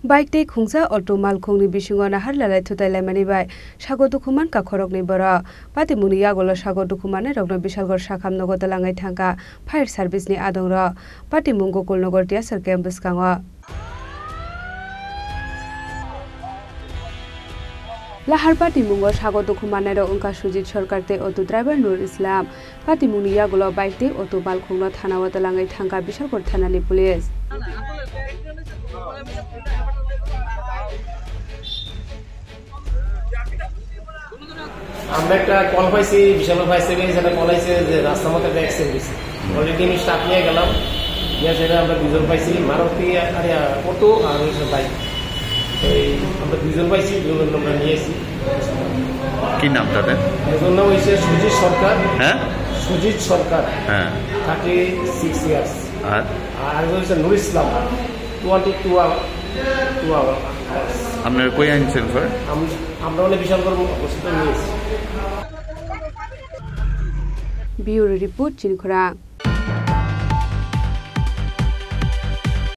Bike day khungsa auto malkhungni bisingo nahar lalai thutai laimani bai sago dukuman ka khorokni bora pati muni yagolo sago dukumane rokno bisalgor sakham nogo talangai thangka fire service ni adongra pati mungo kulnogor tiasar campus kango Lahar pati mungo sago dukumane ro ungka Sujit Sarkar te auto driver Nur Islam pati muni yagolo bike day auto malkhungno thanawa talangai thangka bisalgor thanani police আমরা একটা call পাইছি বিশাল fire service একটা call আইছে যে রাস্তার মধ্যে একটা accident হইছে অলরেডি আমি স্টাফ নিয়ে গেলাম গিয়ে সেটা আমরা দুজন পাইছি মারুতি আর অটো আর হচ্ছে বাইক এই আমরা দুজন পাইছি দুজন আমরা নিয়ে এসেছি কি নাম তাদের দুজন নাম হইছে সুজিত সরকার হ্যাঁ সুজিত সরকার হ্যাঁ 36 ইয়ার্স আর হচ্ছে নুর ইসলাম 22 আওয়ার আপনার কই আনছেন স্যার আমরা অনেক বিশাল করে অবস্থা নিয়েছি Bureau Report Chinikhora